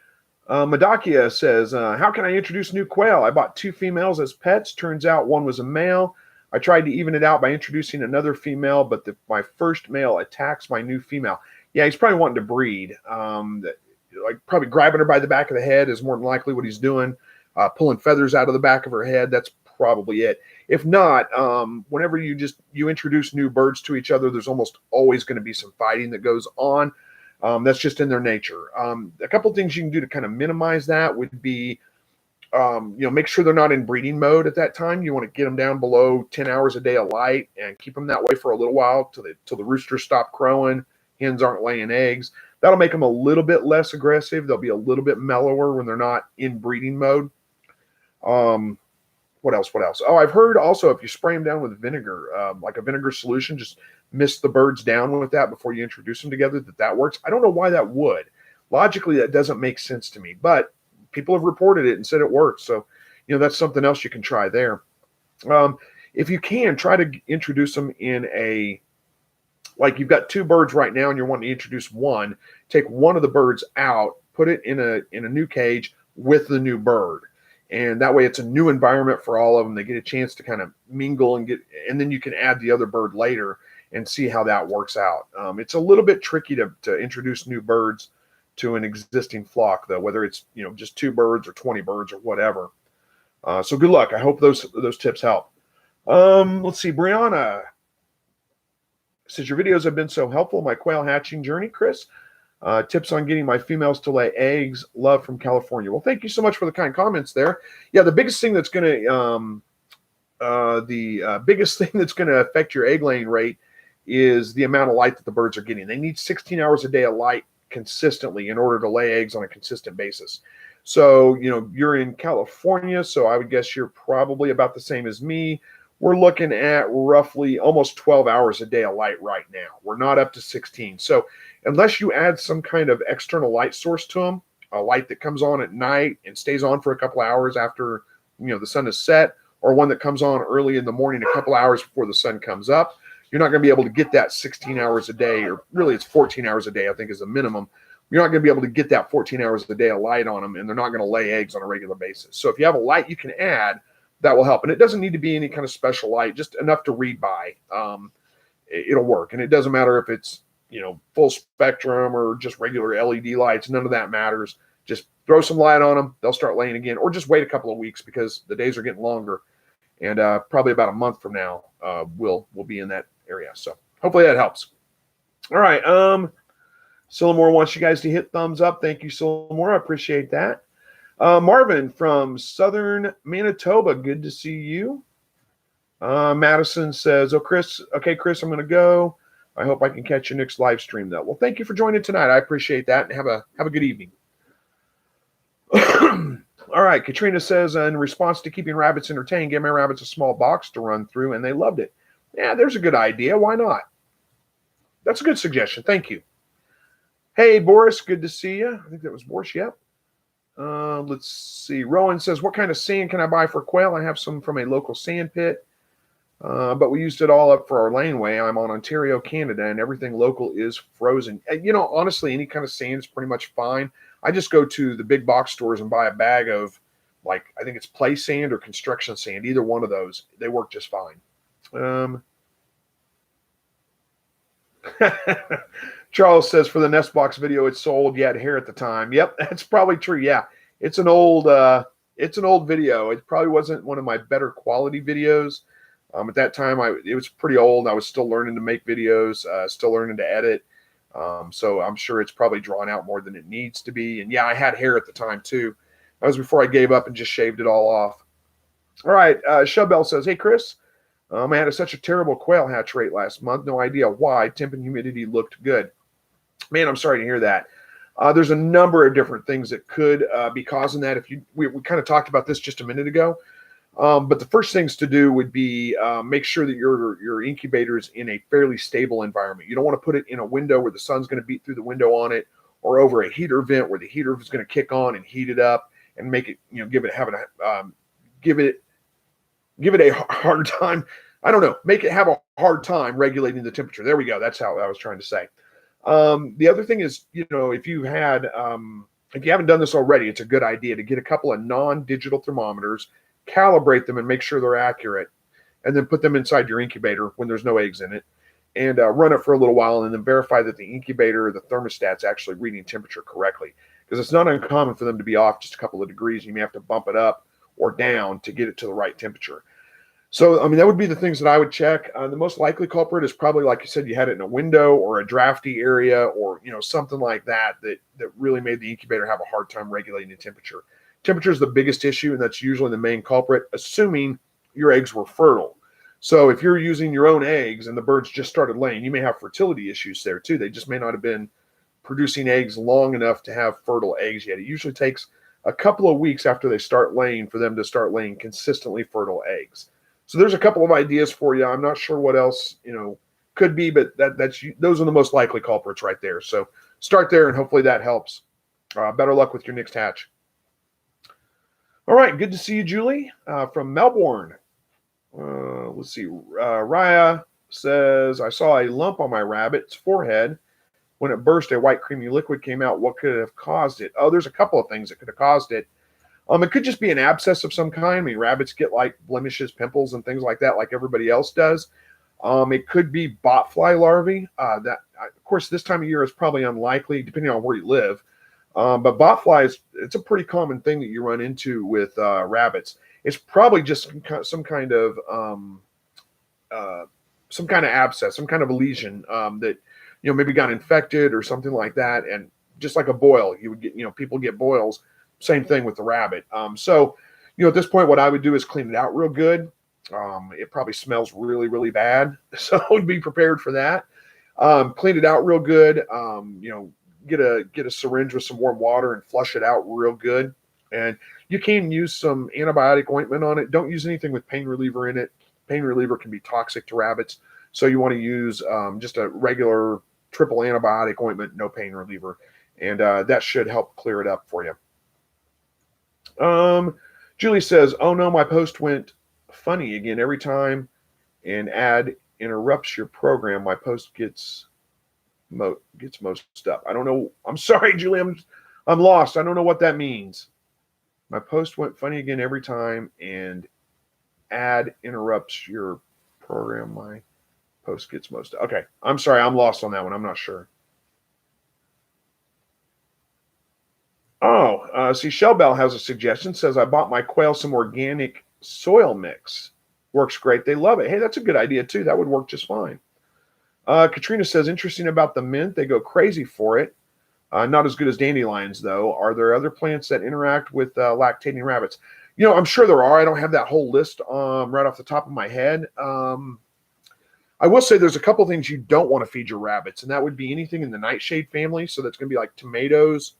Madakia says, how can I introduce new quail? I bought 2 females as pets. Turns out one was a male. I tried to even it out by introducing another female, but my first male attacks my new female. Yeah, he's probably wanting to breed. Like probably grabbing her by the back of the head is more than likely what he's doing. Pulling feathers out of the back of her head, that's probably it. If not, whenever you introduce new birds to each other, there's almost always going to be some fighting that goes on. That's just in their nature. A couple things you can do to kind of minimize that would be, make sure they're not in breeding mode at that time. You want to get them down below 10 hours a day of light and keep them that way for a little while till the roosters stop crowing, hens aren't laying eggs. That'll make them a little bit less aggressive. They'll be a little bit mellower when they're not in breeding mode. What else? Oh, I've heard also if you spray them down with vinegar, like a vinegar solution, just mist the birds down with that before you introduce them together, that works. I don't know why that would. Logically, that doesn't make sense to me, but people have reported it and said it works. So, that's something else you can try there. If you can, try to introduce them in like you've got 2 birds right now and you're wanting to introduce one, take one of the birds out, put it in a new cage with the new bird. And that way it's a new environment for all of them. They get a chance to kind of mingle and then you can add the other bird later and see how that works out. It's a little bit tricky to introduce new birds to an existing flock, though, whether it's, just 2 birds or 20 birds or whatever. So good luck. I hope those tips help. Let's see. Brianna says, your videos have been so helpful. My quail hatching journey, Chris. Tips on getting my females to lay eggs. Love from California. Well, thank you so much for the kind comments there. Yeah, the biggest thing that's going to affect your egg laying rate is the amount of light that the birds are getting. They need 16 hours a day of light consistently in order to lay eggs on a consistent basis. So, you're in California, so I would guess you're probably about the same as me. We're looking at roughly almost 12 hours a day of light right now. We're not up to 16. So unless you add some kind of external light source to them, a light that comes on at night and stays on for a couple hours after, the sun is set, or one that comes on early in the morning, a couple hours before the sun comes up, you're not going to be able to get that 16 hours a day, or really it's 14 hours a day, I think is the minimum. You're not going to be able to get that 14 hours a day of light on them, and they're not going to lay eggs on a regular basis. So if you have a light you can add, that will help. And it doesn't need to be any kind of special light, just enough to read by. It'll work. And it doesn't matter if it's, full spectrum or just regular LED lights. None of that matters. Just throw some light on them. They'll start laying again, or just wait a couple of weeks because the days are getting longer. And probably about a month from now, we'll be in that area. So hopefully that helps. All right. Sillamore wants you guys to hit thumbs up. Thank you, Sillamore. I appreciate that. Marvin from Southern Manitoba, good to see you. Madison says, Chris, I'm going to go. I hope I can catch your next live stream, though. Well, thank you for joining tonight. I appreciate that, and have a good evening. All right, Katrina says, in response to keeping rabbits entertained, gave my rabbits a small box to run through, and they loved it. Yeah, there's a good idea. Why not? That's a good suggestion. Thank you. Hey, Boris, good to see you. I think that was Boris, yep. Let's see. Rowan says, what kind of sand can I buy for quail? I have some from a local sand pit, but we used it all up for our laneway. I'm on Ontario, Canada, and everything local is frozen. Honestly, any kind of sand is pretty much fine. I just go to the big box stores and buy a bag of, I think it's play sand or construction sand. Either one of those. They work just fine. Charles says, for the nest box video, it's sold. You had hair at the time. Yep, that's probably true. Yeah, it's an old video. It probably wasn't one of my better quality videos. At that time, it was pretty old. I was still learning to make videos, still learning to edit. So I'm sure it's probably drawn out more than it needs to be. And yeah, I had hair at the time too. That was before I gave up and just shaved it all off. All right, Shubell says, hey, Chris. I had such a terrible quail hatch rate last month. No idea why. Temp and humidity looked good. Man, I'm sorry to hear that. There's a number of different things that could be causing that. We kind of talked about this just a minute ago. But the first things to do would be make sure that your incubator is in a fairly stable environment. You don't want to put it in a window where the sun's going to beat through the window on it, or over a heater vent where the heater is going to kick on and heat it up and make it, give it a hard time. I don't know, make it have a hard time regulating the temperature. There we go. That's how I was trying to say. The other thing is, if you haven't done this already, it's a good idea to get a couple of non-digital thermometers, calibrate them and make sure they're accurate, and then put them inside your incubator when there's no eggs in it, and run it for a little while, and then verify that the incubator or the thermostat's actually reading temperature correctly, because it's not uncommon for them to be off just a couple of degrees. You may have to bump it up or down to get it to the right temperature. So, that would be the things that I would check. The most likely culprit is probably, like you said, you had it in a window or a drafty area, or something like that really made the incubator have a hard time regulating the temperature. Temperature is the biggest issue, and that's usually the main culprit, assuming your eggs were fertile. So if you're using your own eggs and the birds just started laying, you may have fertility issues there too. They just may not have been producing eggs long enough to have fertile eggs yet. It usually takes a couple of weeks after they start laying for them to start laying consistently fertile eggs. So there's a couple of ideas for you. I'm not sure what else, could be, but those are the most likely culprits right there. So start there, and hopefully that helps. Better luck with your next hatch. All right, good to see you, Julie, from Melbourne. Let's see. Raya says, I saw a lump on my rabbit's forehead. When it burst, a white creamy liquid came out. What could have caused it? Oh, there's a couple of things that could have caused it. It could just be an abscess of some kind. Rabbits get like blemishes, pimples, and things like that, like everybody else does. It could be botfly larvae. Of course, this time of year is probably unlikely, depending on where you live. But botflies, it's a pretty common thing that you run into with rabbits. It's probably just some kind of abscess, some kind of a lesion that maybe got infected or something like that. And just like a boil, you would get people get boils. Same thing with the rabbit. So at this point, what I would do is clean it out real good. It probably smells really, really bad, so I would be prepared for that. Clean it out real good. Get a syringe with some warm water and flush it out real good. And you can use some antibiotic ointment on it. Don't use anything with pain reliever in it. Pain reliever can be toxic to rabbits, so you want to use just a regular triple antibiotic ointment, no pain reliever, and that should help clear it up for you. Julie says, oh no, my post went funny again every time an ad interrupts your program. My post gets most up. I don't know. I'm sorry, Julie. I'm lost. I don't know what that means. My post went funny again every time an ad interrupts your program. My post gets most up. Okay. I'm sorry. I'm lost on that one. I'm not sure. See, Shellbell has a suggestion. Says, I bought my quail some organic soil mix. Works great. They love it. Hey, that's a good idea too. That would work just fine. Katrina says, interesting about the mint. They go crazy for it. Not as good as dandelions, though. Are there other plants that interact with lactating rabbits? I'm sure there are. I don't have that whole list right off the top of my head. I will say there's a couple things you don't want to feed your rabbits, and that would be anything in the nightshade family. So that's going to be like tomatoes,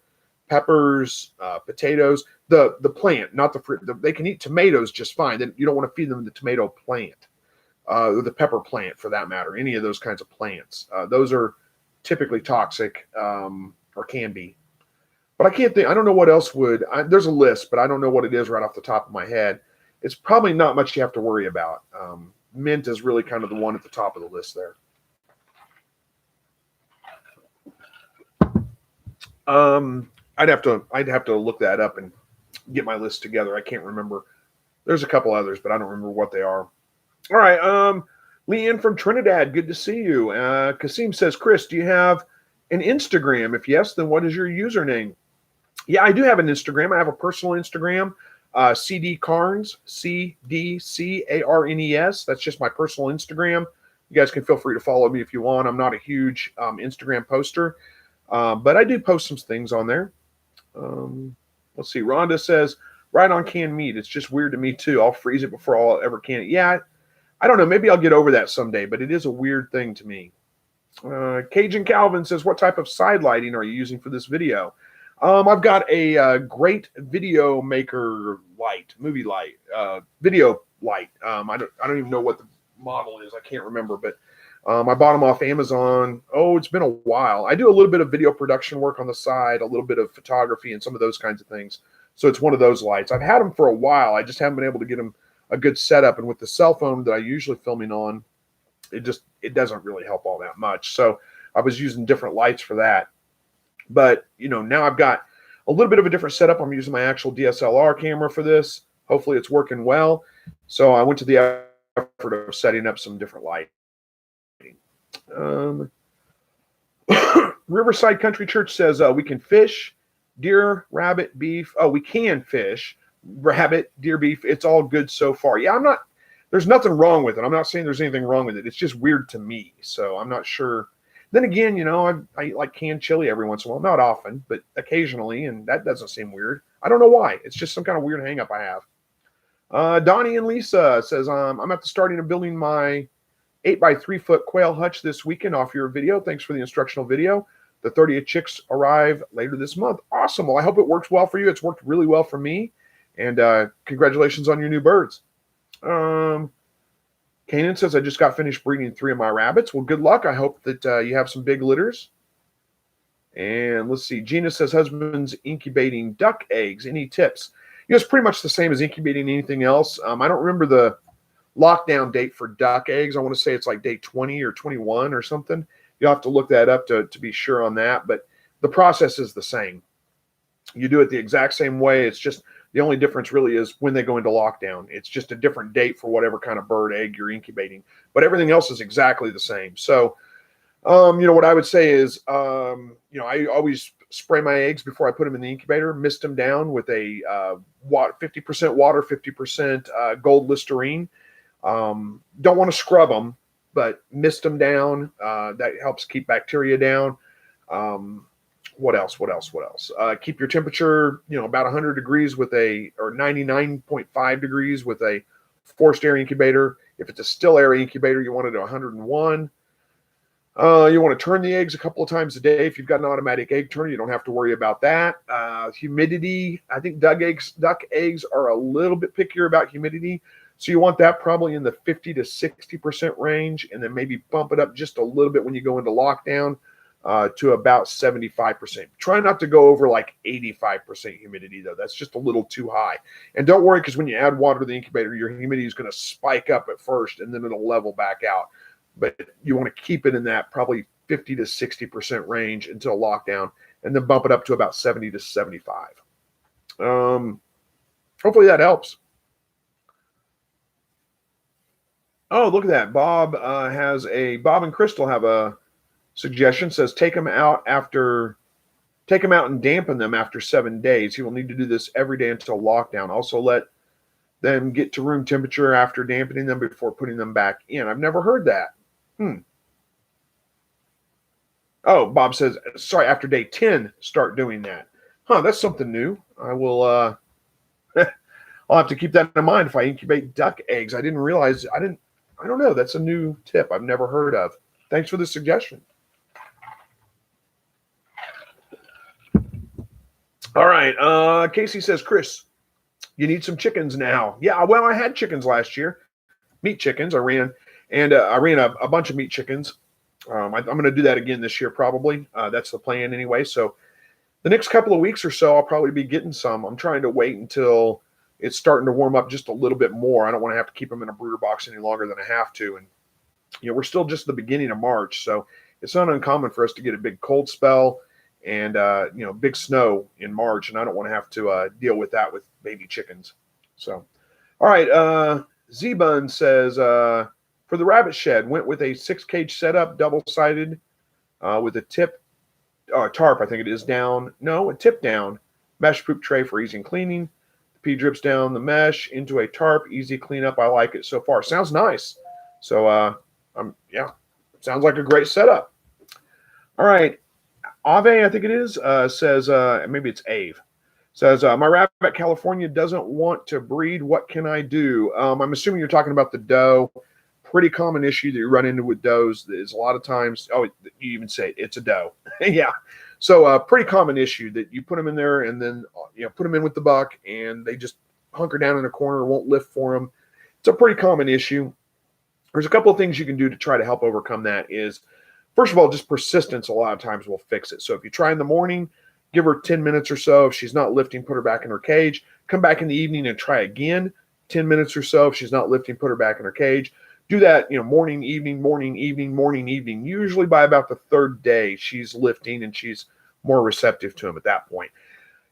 peppers, potatoes, the plant, not the fruit. They can eat tomatoes just fine. Then you don't want to feed them the tomato plant, or the pepper plant for that matter, any of those kinds of plants. Those are typically toxic, or can be. But I can't think, I don't know what else would, there's a list, but I don't know what it is right off the top of my head. It's probably not much you have to worry about. Mint is really kind of the one at the top of the list there. I'd have to look that up and get my list together. I can't remember. There's a couple others, but I don't remember what they are. All right. Leanne from Trinidad, good to see you. Kasim says, Chris, do you have an Instagram? If yes, then what is your username? Yeah, I do have an Instagram. I have a personal Instagram, CD Carnes, CDCARNES. That's just my personal Instagram. You guys can feel free to follow me if you want. I'm not a huge Instagram poster, but I do post some things on there. Let's see. Rhonda says, right on canned meat. It's just weird to me too. I'll freeze it before I'll ever can it. Yeah, I don't know. Maybe I'll get over that someday, but it is a weird thing to me. Cajun Calvin says, what type of side lighting are you using for this video? I've got a great video maker light, movie light, video light. I don't even know what the model is. I can't remember, but I bought them off Amazon. Oh, it's been a while. I do a little bit of video production work on the side, a little bit of photography and some of those kinds of things. So it's one of those lights. I've had them for a while. I just haven't been able to get them a good setup. And with the cell phone that I usually filming on, it doesn't really help all that much. So I was using different lights for that. But, now I've got a little bit of a different setup. I'm using my actual DSLR camera for this. Hopefully it's working well. So I went to the effort of setting up some different lighting. Riverside Country Church says we can fish, deer, rabbit, beef. Oh, we can fish, rabbit, deer, beef. It's all good so far. Yeah, there's nothing wrong with it. I'm not saying there's anything wrong with it. It's just weird to me. So I'm not sure. Then again, I eat like canned chili every once in a while. Not often, but occasionally. And that doesn't seem weird. I don't know why. It's just some kind of weird hang up I have. Donnie and Lisa says, I'm at the starting of building my 8x3 foot quail hutch this weekend off your video. Thanks for the instructional video. The 30th chicks arrive later this month. Awesome. Well, I hope it works well for you. It's worked really well for me. And congratulations on your new birds. Kanan says, I just got finished breeding 3 of my rabbits. Well, good luck. I hope that you have some big litters. And let's see. Gina says, husband's incubating duck eggs. Any tips? It's pretty much the same as incubating anything else. I don't remember the lockdown date for duck eggs. I want to say it's like day 20 or 21 or something. You'll have to look that up to be sure on that. But the process is the same. You do it the exact same way. It's just the only difference really is when they go into lockdown. It's just a different date for whatever kind of bird egg you're incubating. But everything else is exactly the same. So, what I would say is, I always spray my eggs before I put them in the incubator, mist them down with a 50% water, 50% gold Listerine. Don't want to scrub them, but mist them down. That helps keep bacteria down. What else? Keep your temperature, about 100 degrees or 99.5 degrees with a forced air incubator. If it's a still air incubator, you want it at 101. You want to turn the eggs a couple of times a day. If you've got an automatic egg turner, you don't have to worry about that. Humidity, I think duck eggs are a little bit pickier about humidity. So you want that probably in the 50 to 60% range, and then maybe bump it up just a little bit when you go into lockdown to about 75%. Try not to go over like 85% humidity, though. That's just a little too high. And don't worry, because when you add water to the incubator, your humidity is going to spike up at first, and then it'll level back out. But you want to keep it in that probably 50 to 60% range until lockdown, and then bump it up to about 70 to 75. Hopefully that helps. Oh, look at that. Bob and Crystal have a suggestion. Says take them out and dampen them after 7 days. He will need to do this every day until lockdown. Also let them get to room temperature after dampening them before putting them back in. I've never heard that. Oh, Bob says, sorry, after day 10, start doing that. That's something new. I will, I'll have to keep that in mind if I incubate duck eggs. I didn't realize, I don't know. That's a new tip I've never heard of. Thanks for the suggestion. All right. Casey says, Chris, you need some chickens now. Yeah, well, I had chickens last year. Meat chickens. I ran a bunch of meat chickens. I'm going to do that again this year, probably. That's the plan anyway. So the next couple of weeks or so, I'll probably be getting some. I'm trying to wait until it's starting to warm up just a little bit more. I don't want to have to keep them in a brooder box any longer than I have to. And, we're still just at the beginning of March. So it's not uncommon for us to get a big cold spell and, big snow in March. And I don't want to have to deal with that with baby chickens. So, all right. Z-Bun says, for the rabbit shed, went with a 6-cage setup, double-sided, with a tip, tarp, I think it is, down. No, a tip down. Mesh poop tray for easy cleaning. The pee drips down the mesh into a tarp. Easy cleanup. I like it so far. Sounds nice. So, sounds like a great setup. All right. Ave, I think it is, says, maybe it's Ave. Says, my rabbit California doesn't want to breed. What can I do? I'm assuming you're talking about the doe. pretty common issue that you run into with does is a lot of times, oh, you even say it's a doe. Yeah. So pretty common issue that you put them in there and then, put them in with the buck and they just hunker down in a corner, won't lift for them. It's a pretty common issue. There's a couple of things you can do to try to help overcome that is, first of all, just persistence a lot of times will fix it. So if you try in the morning, give her 10 minutes or so. If she's not lifting, put her back in her cage. Come back in the evening and try again, 10 minutes or so. If she's not lifting, put her back in her cage. Do that, morning, evening, morning, evening, morning, evening. Usually by about the third day, she's lifting and she's more receptive to him at that point.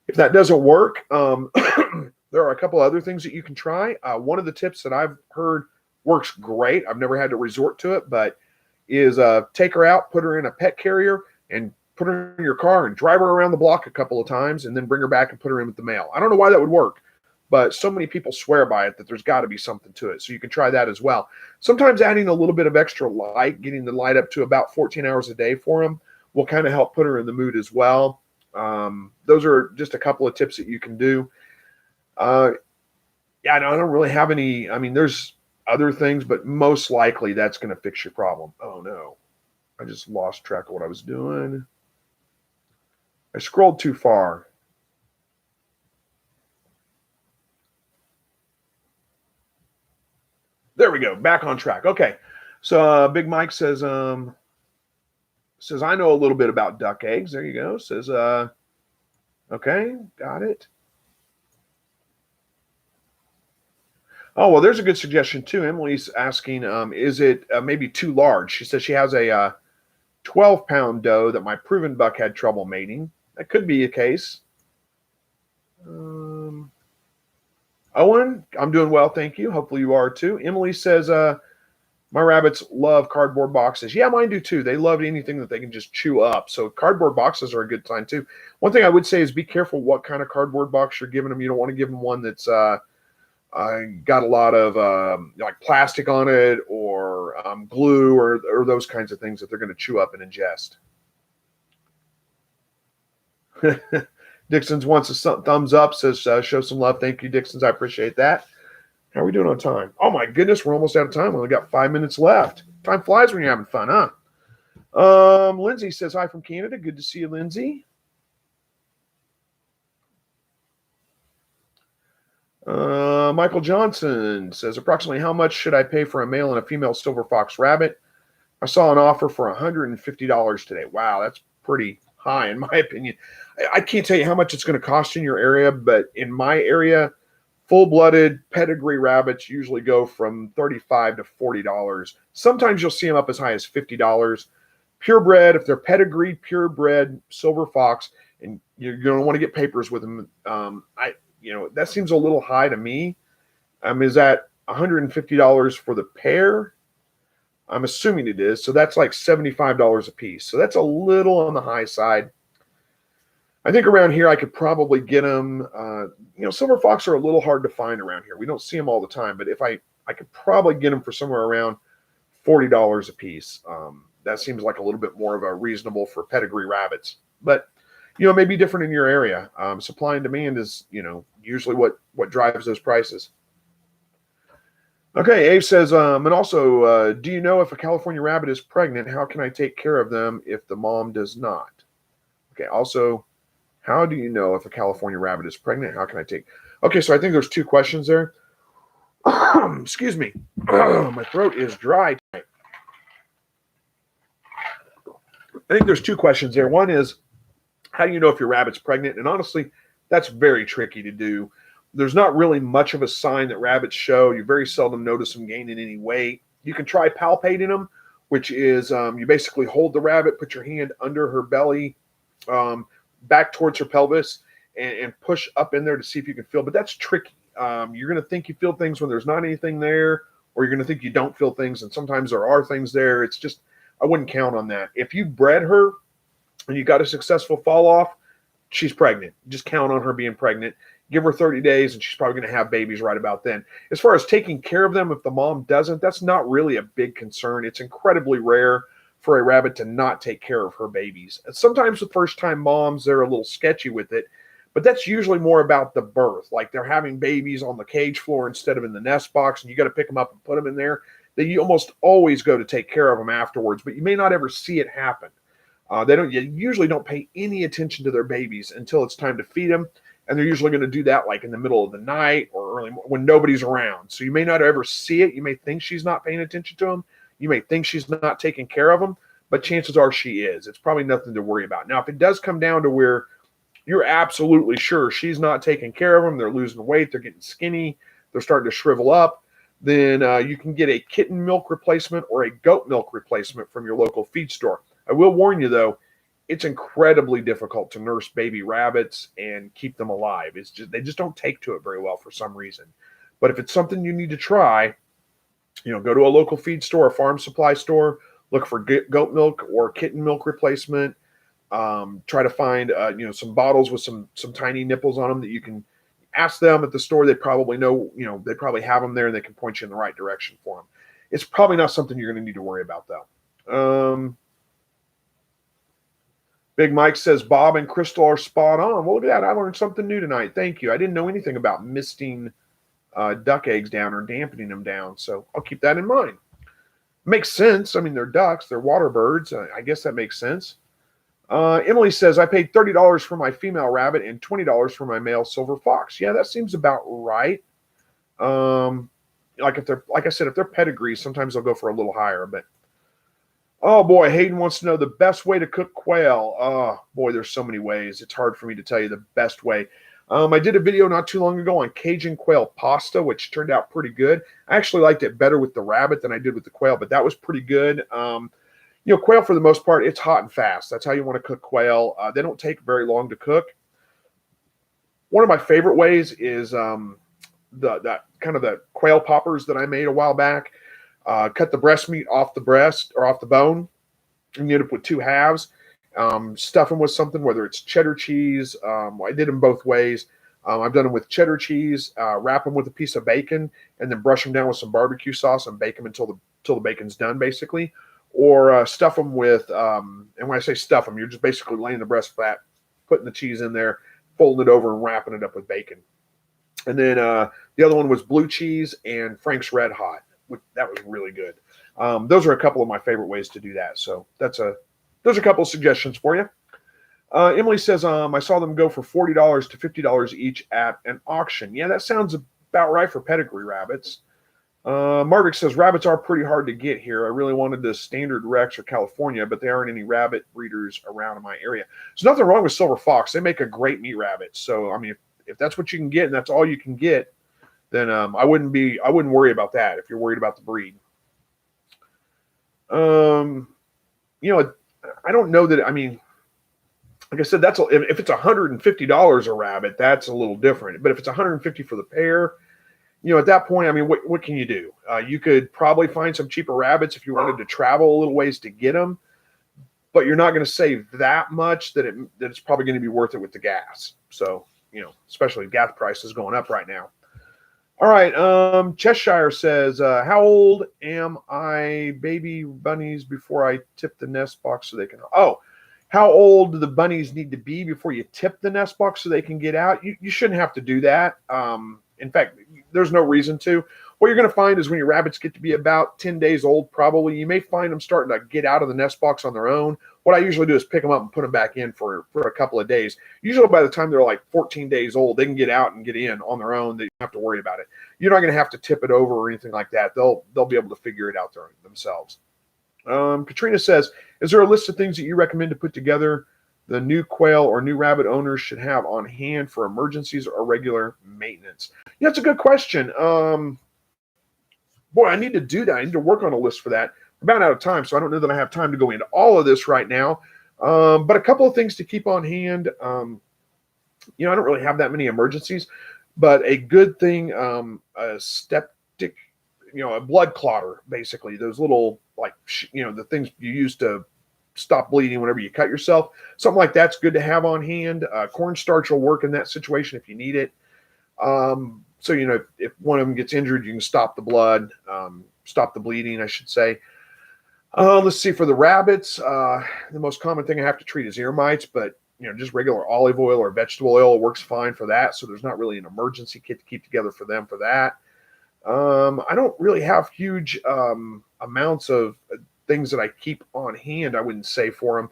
If that doesn't work, there are a couple other things that you can try. One of the tips that I've heard works great, I've never had to resort to it, but is take her out, put her in a pet carrier, and put her in your car and drive her around the block a couple of times and then bring her back and put her in with the mail. I don't know why that would work, but so many people swear by it that there's got to be something to it. So you can try that as well. Sometimes adding a little bit of extra light, getting the light up to about 14 hours a day for them will kind of help put her in the mood as well. Those are just a couple of tips that you can do. I don't really have any. I mean, there's other things, but most likely that's going to fix your problem. Oh no, I just lost track of what I was doing. I scrolled too far. There we go. Back on track. Okay. So Big Mike says, I know a little bit about duck eggs. There you go. Says, okay, got it. Oh, well, there's a good suggestion too. Emily's asking, is it maybe too large? She says she has a 12-pound doe that my proven buck had trouble mating. That could be a case. Owen, I'm doing well, thank you. Hopefully you are too. Emily says, my rabbits love cardboard boxes. Yeah, mine do too. They love anything that they can just chew up. So cardboard boxes are a good sign too. One thing I would say is be careful what kind of cardboard box you're giving them. You don't want to give them one that's got a lot of like plastic on it or glue or those kinds of things that they're going to chew up and ingest. Dixon's wants a thumbs up, says show some love. Thank you, Dixon's. I appreciate that. How are we doing on time? Oh my goodness, we're almost out of time. We only got 5 minutes left. Time flies when you're having fun, huh? Lindsay says hi from Canada. Good to see you, Lindsay. Michael Johnson says approximately how much should I pay for a male and a female silver fox rabbit? I saw an offer for $150 today. Wow, that's pretty high in my opinion. I can't tell you how much it's going to cost in your area, but in my area, full-blooded pedigree rabbits usually go from $35 to $40. Sometimes you'll see them up as high as $50. Purebred, if they're pedigreed, purebred silver fox, and you're going to want to get papers with them, that seems a little high to me. Is that $150 for the pair? I'm assuming it is. So that's like $75 a piece. So that's a little on the high side. I think around here I could probably get them. Silver fox are a little hard to find around here. We don't see them all the time, but if I could probably get them for somewhere around $40 a piece. That seems like a little bit more of a reasonable for pedigree rabbits. But may be different in your area. Supply and demand is usually what drives those prices. Okay, Abe says, and also, do you know if a California rabbit is pregnant? How can I take care of them if the mom does not? Okay, also, how do you know if a California rabbit is pregnant? How can I take? Okay, so I think there's two questions there. Excuse me. My throat is dry tonight. I think there's two questions there. One is, how do you know if your rabbit's pregnant? And honestly, that's very tricky to do. There's not really much of a sign that rabbits show. You very seldom notice them gaining any weight. You can try palpating them, which is you basically hold the rabbit, put your hand under her belly, back towards her pelvis, and push up in there to see if you can feel. But that's tricky. You're going to think you feel things when there's not anything there, or you're going to think you don't feel things, and sometimes there are things there. It's just, I wouldn't count on that. If you bred her and you got a successful fall off, she's pregnant. Just count on her being pregnant. Give her 30 days, and she's probably going to have babies right about then. As far as taking care of them, if the mom doesn't, that's not really a big concern. It's incredibly rare for a rabbit to not take care of her babies. And sometimes the first-time moms, they're a little sketchy with it, but that's usually more about the birth. Like they're having babies on the cage floor instead of in the nest box, and you got to pick them up and put them in there. that you almost always go to take care of them afterwards, but you may not ever see it happen. You usually don't pay any attention to their babies until it's time to feed them. And they're usually going to do that like in the middle of the night or early when nobody's around. So you may not ever see it. You may think she's not paying attention to them. You may think she's not taking care of them, but chances are she is. It's probably nothing to worry about. Now, if it does come down to where you're absolutely sure she's not taking care of them, they're losing weight, they're getting skinny, they're starting to shrivel up, then you can get a kitten milk replacement or a goat milk replacement from your local feed store. I will warn you, though, it's incredibly difficult to nurse baby rabbits and keep them alive. They just don't take to it very well for some reason. But if it's something you need to try, go to a local feed store, a farm supply store, look for goat milk or kitten milk replacement. Try to find some bottles with some tiny nipples on them that you can ask them at the store. They probably know, they probably have them there and they can point you in the right direction for them. It's probably not something you're going to need to worry about, though. Big Mike says Bob and Crystal are spot on. Well, look at that. I learned something new tonight. Thank you. I didn't know anything about misting duck eggs down or dampening them down, so I'll keep that in mind. Makes sense. I mean, they're ducks. They're water birds. I guess that makes sense. Emily says, I paid $30 for my female rabbit and $20 for my male silver fox. Yeah, that seems about right. Like I said, if they're pedigrees, sometimes they'll go for a little higher, but oh boy, Hayden wants to know the best way to cook quail. Oh boy, there's so many ways. It's hard for me to tell you the best way. I did a video not too long ago on Cajun quail pasta, which turned out pretty good. I actually liked it better with the rabbit than I did with the quail, but that was pretty good. Quail for the most part, it's hot and fast. That's how you want to cook quail. They don't take very long to cook. One of my favorite ways is the quail poppers that I made a while back. Cut the breast meat off the breast or off the bone, and you end up with two halves. Stuff them with something, whether it's cheddar cheese. I did them both ways. I've done them with cheddar cheese, wrap them with a piece of bacon, and then brush them down with some barbecue sauce and bake them until the bacon's done, basically. Or stuff them with, and when I say stuff them, you're just basically laying the breast fat, putting the cheese in there, folding it over, and wrapping it up with bacon. And then the other one was blue cheese and Frank's Red Hot. That was really good. Those are a couple of my favorite ways to do that. So those are a couple of suggestions for you. Emily says, I saw them go for $40 to $50 each at an auction. Yeah, that sounds about right for pedigree rabbits. Margaret says, rabbits are pretty hard to get here. I really wanted the standard Rex or California, but there aren't any rabbit breeders around in my area. There's nothing wrong with silver fox. They make a great meat rabbit. So, I mean, if that's what you can get and that's all you can get, then I wouldn't worry about that if you're worried about the breed. I don't know that, I mean, like I said, if it's $150 a rabbit, that's a little different. But if it's $150 for the pair, at that point, I mean, what can you do? You could probably find some cheaper rabbits if you wanted to travel a little ways to get them, but you're not going to save that much that it's probably going to be worth it with the gas. So, especially gas prices going up right now. All right. Cheshire says, how old am I baby bunnies before I tip the nest box so they can, how old do the bunnies need to be before you tip the nest box so they can get out? You shouldn't have to do that. In fact, there's no reason to. What you're going to find is when your rabbits get to be about 10 days old, probably, you may find them starting to get out of the nest box on their own. What I usually do is pick them up and put them back in for a couple of days. Usually by the time they're like 14 days old, they can get out and get in on their own. They don't have to worry about it. You're not going to have to tip it over or anything like that. They'll be able to figure it out themselves. Katrina says, is there a list of things that you recommend to put together the new quail or new rabbit owners should have on hand for emergencies or regular maintenance? Yeah, that's a good question. Boy, I need to do that. I need to work on a list for that. I'm about out of time, so I don't know that I have time to go into all of this right now. But a couple of things to keep on hand. I don't really have that many emergencies, but a good thing, a septic, a blood clotter, basically. Those little, the things you use to stop bleeding whenever you cut yourself. Something like that's good to have on hand. Cornstarch will work in that situation if you need it. So, if one of them gets injured, you can stop the blood, stop the bleeding, I should say. Let's see, for the rabbits, the most common thing I have to treat is ear mites, but, just regular olive oil or vegetable oil works fine for that. So there's not really an emergency kit to keep together for them for that. I don't really have huge amounts of things that I keep on hand, I wouldn't say, for them.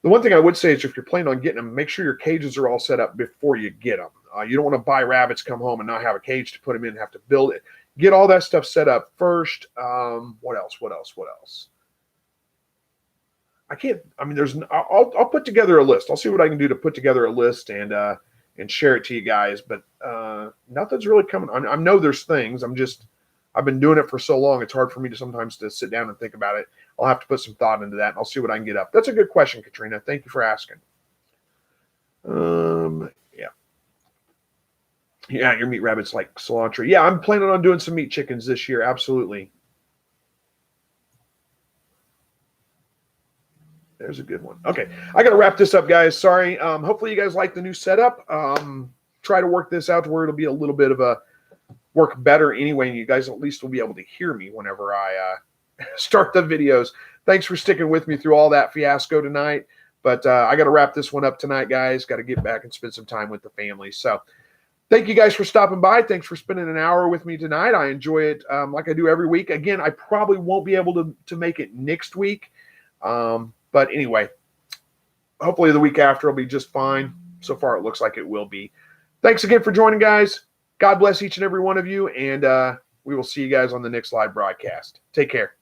The one thing I would say is if you're planning on getting them, make sure your cages are all set up before you get them. You don't want to buy rabbits, come home, and not have a cage to put them in and have to build it. Get all that stuff set up first. What else? I can't. I mean, I'll put together a list. I'll see what I can do to put together a list and share it to you guys. But nothing's really coming. I know there's things. I've been doing it for so long. It's hard for me to sometimes to sit down and think about it. I'll have to put some thought into that, and I'll see what I can get up. That's a good question, Katrina. Thank you for asking. Yeah, your meat rabbits like cilantro. Yeah, I'm planning on doing some meat chickens this year. Absolutely. There's a good one. Okay, I got to wrap this up, guys. Sorry. Hopefully you guys like the new setup. Try to work this out to where it'll be a little bit of a work better anyway, and you guys at least will be able to hear me whenever I start the videos. Thanks for sticking with me through all that fiasco tonight. But I got to wrap this one up tonight, guys. Got to get back and spend some time with the family. So thank you guys for stopping by. Thanks for spending an hour with me tonight. I enjoy it like I do every week. Again, I probably won't be able to make it next week. But anyway, hopefully the week after will be just fine. So far, it looks like it will be. Thanks again for joining, guys. God bless each and every one of you. And we will see you guys on the next live broadcast. Take care.